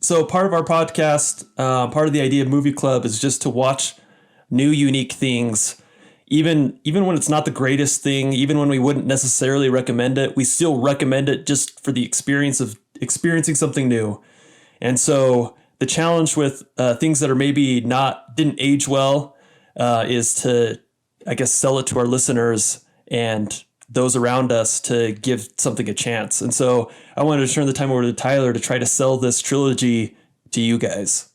So part of our podcast, part of the idea of Movie Club is just to watch new, unique things. Even when it's not the greatest thing, even when we wouldn't necessarily recommend it, we still recommend it just for the experience of experiencing something new. And so the challenge with things that are maybe didn't age well is to, I guess, sell it to our listeners and those around us to give something a chance. And so I wanted to turn the time over to Tyler to try to sell this trilogy to you guys.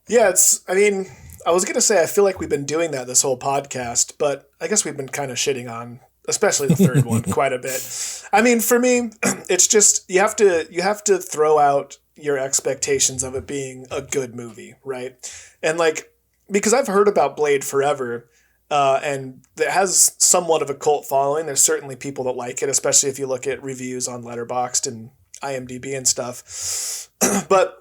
Yeah, I was going to say I feel like we've been doing that this whole podcast, but I guess we've been kind of shitting on, especially the third one, quite a bit. I mean, for me, it's just you have to throw out your expectations of it being a good movie, right? And like, because I've heard about Blade forever, and it has somewhat of a cult following. There's certainly people that like it, especially if you look at reviews on Letterboxd and IMDb and stuff. But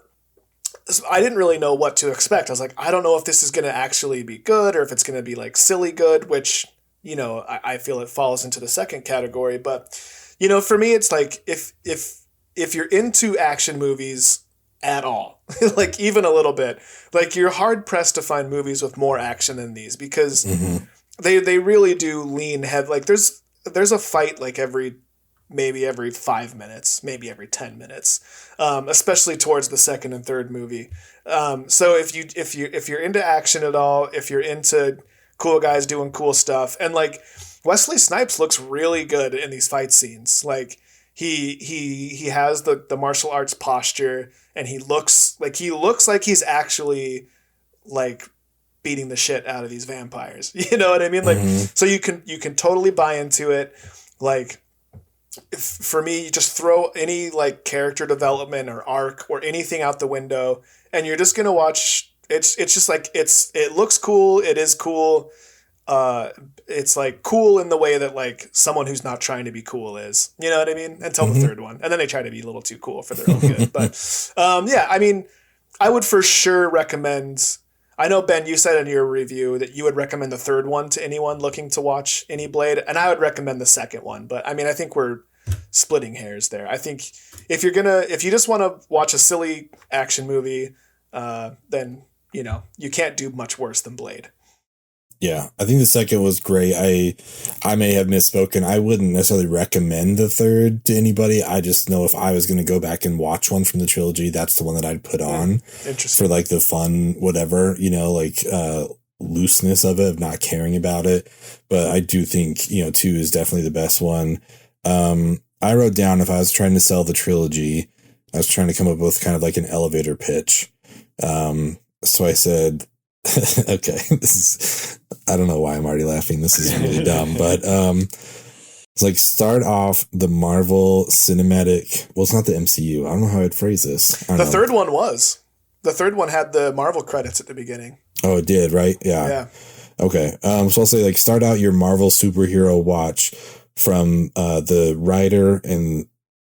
I didn't really know what to expect. I was like, I don't know if this is going to actually be good or if it's going to be like silly good, which, you know, I feel it falls into the second category. But, you know, for me, it's like if you're into action movies at all, like even a little bit, like you're hard pressed to find movies with more action than these because they really do lean heavy. Like there's a fight like maybe every 5 minutes, maybe every 10 minutes, especially towards the second and third movie. So if you're into action at all, if you're into cool guys doing cool stuff, and like Wesley Snipes looks really good in these fight scenes. Like he has the martial arts posture, and he looks like he's actually like beating the shit out of these vampires. You know what I mean? Like, so you can totally buy into it. Like, for me, you just throw any like character development or arc or anything out the window, and you're just gonna watch. It's just like it looks cool. It is cool. It's like cool in the way that like someone who's not trying to be cool is. You know what I mean? Until the third one, and then they try to be a little too cool for their own good. But yeah, I mean, I would for sure recommend. I know, Ben, you said in your review that you would recommend the third one to anyone looking to watch any Blade, and I would recommend the second one. But I mean, I think we're splitting hairs there. I think if you just want to watch a silly action movie, then, you know, you can't do much worse than Blade. Yeah, I think the second was great. I may have misspoken. I wouldn't necessarily recommend the third to anybody. I just know if I was going to go back and watch one from the trilogy, that's the one that I'd put on for like the fun, whatever, you know, like looseness of it, of not caring about it. But I do think, you know, 2 is definitely the best one. I wrote down, if I was trying to sell the trilogy, I was trying to come up with kind of like an elevator pitch. So I said, okay, I don't know why I'm already laughing. This is really dumb, but it's like start off the Marvel cinematic. Well, it's not the MCU. I don't know how I'd phrase this. The third one had the Marvel credits at the beginning. Oh, it did, right? Yeah. Okay. So I'll say like start out your Marvel superhero watch from the writer and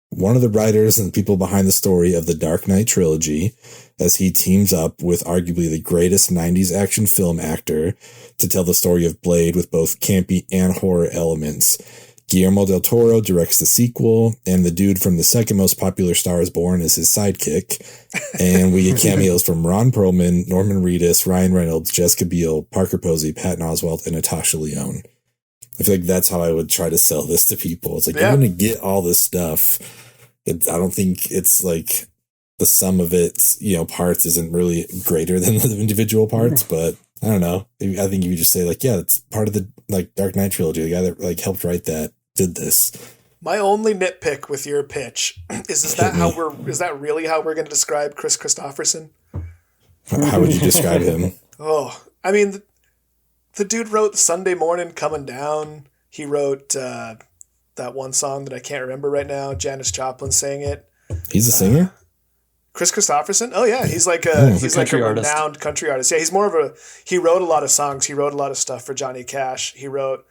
one of the writers and people behind the story of the Dark Knight trilogy, as he teams up with arguably the greatest 90s action film actor to tell the story of Blade with both campy and horror elements. Guillermo del Toro directs the sequel, and the dude from the second most popular Star is Born is his sidekick. And we get cameos from Ron Perlman, Norman Reedus, Ryan Reynolds, Jessica Biel, Parker Posey, Patton Oswalt, and Natasha Lyonne. I feel like that's how I would try to sell this to people. It's like, you're going to get all this stuff. I don't think it's like the sum of its, you know, parts isn't really greater than the individual parts, but I don't know. I think you just say like, yeah, it's part of the like Dark Knight trilogy. The guy that like helped write that did this. My only nitpick with your pitch is that really how we're going to describe Kris Kristofferson? How would you describe him? Oh, I mean, the dude wrote Sunday Morning Coming Down. He wrote that one song that I can't remember right now. Janis Joplin sang it. He's a singer? Kris Kristofferson? Oh yeah, he's like a artist. Renowned country artist. Yeah, he wrote a lot of songs. He wrote a lot of stuff for Johnny Cash. He wrote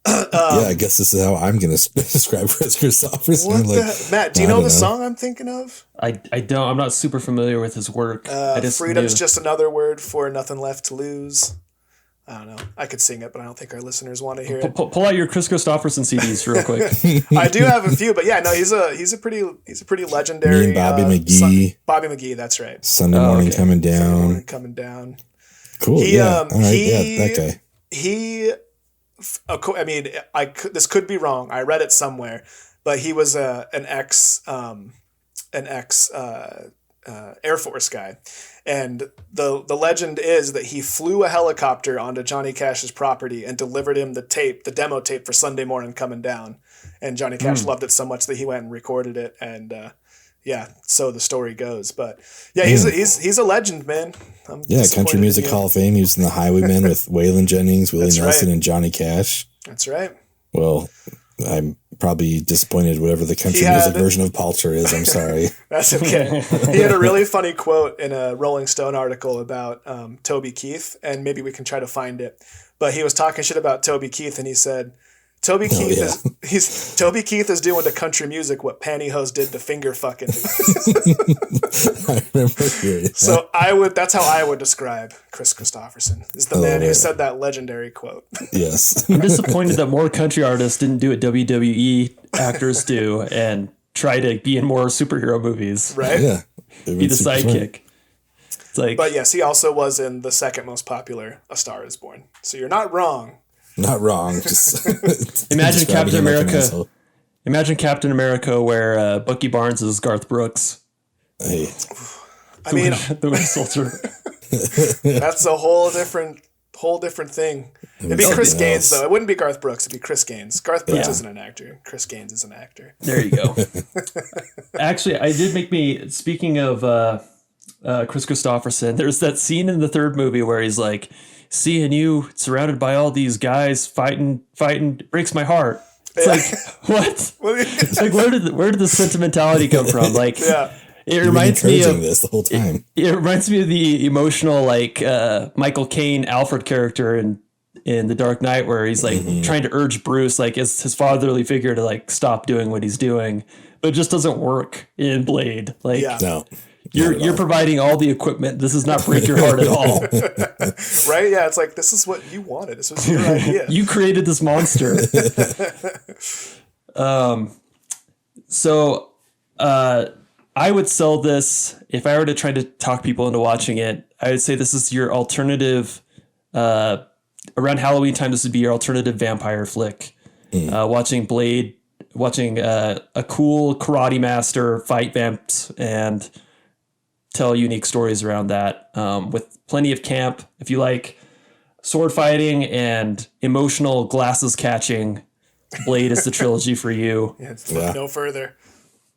yeah, I guess this is how I'm going to describe Kris Kristofferson. Matt, do you know the song I'm thinking of? I don't. I'm not super familiar with his work. Freedom's just another word for nothing left to lose. I don't know. I could sing it, but I don't think our listeners want to hear it. Pull out your Kris Kristofferson CDs real quick. I do have a few, but yeah, no, he's a pretty legendary. Me and Bobby McGee. Bobby McGee, that's right. Sunday morning coming down. Sunday morning coming down. Cool. All right. That guy. I mean, this could be wrong. I read it somewhere, but he was an ex Air Force guy, and the legend is that he flew a helicopter onto Johnny Cash's property and delivered him the demo tape for Sunday Morning Coming Down, and Johnny Cash loved it so much that he went and recorded it, and so the story goes. But yeah, he's a legend, man. Country Music Hall of Fame. He was in The Highwaymen with Waylon Jennings, Willie Nelson, and Johnny Cash. That's right. Well, I'm probably disappointed whatever the country music version of Palter is. I'm sorry. That's okay. He had a really funny quote in a Rolling Stone article about Toby Keith, and maybe we can try to find it. But he was talking shit about Toby Keith, and he said, Toby Keith is doing to country music what pantyhose did to finger fucking. I remember hearing that. So that's how I would describe Kris Kristofferson, is the man who said that legendary quote. Yes. I'm disappointed that more country artists didn't do what WWE actors do and try to be in more superhero movies. Right? Yeah. Be the sidekick. It's like, but yes, he also was in the second most popular A Star Is Born. So you're not wrong. Not wrong. Just imagine Captain America. Imagine Captain America where Bucky Barnes is Garth Brooks. Hey. I mean, the Winter Soldier. That's a whole different thing. It'd be Chris Gaines, though. It wouldn't be Garth Brooks. It'd be Chris Gaines. Garth Brooks isn't an actor. Chris Gaines is an actor. There you go. Actually, I did make me, speaking of Kris Kristofferson, there's that scene in the third movie where he's like, seeing you surrounded by all these guys fighting breaks my heart. It's like, what? It's like, where did the sentimentality come from? Like, it reminds me of this the whole time. It reminds me of the emotional, like Michael Caine Alfred character in The Dark Knight, where he's like trying to urge Bruce, like as his fatherly figure, to like stop doing what he's doing, but it just doesn't work in Blade. Like, no. You're providing all the equipment. This does not break your heart at all. Right? Yeah, it's like, this is what you wanted. This was your idea. You created this monster. So I would sell this, if I were to try to talk people into watching it, I would say this is your alternative, around Halloween time, this would be your alternative vampire flick. Watching Blade, watching a cool karate master fight vamps and tell unique stories around that, with plenty of camp. If you like sword fighting and emotional glasses catching, Blade is the trilogy for you. Look no further.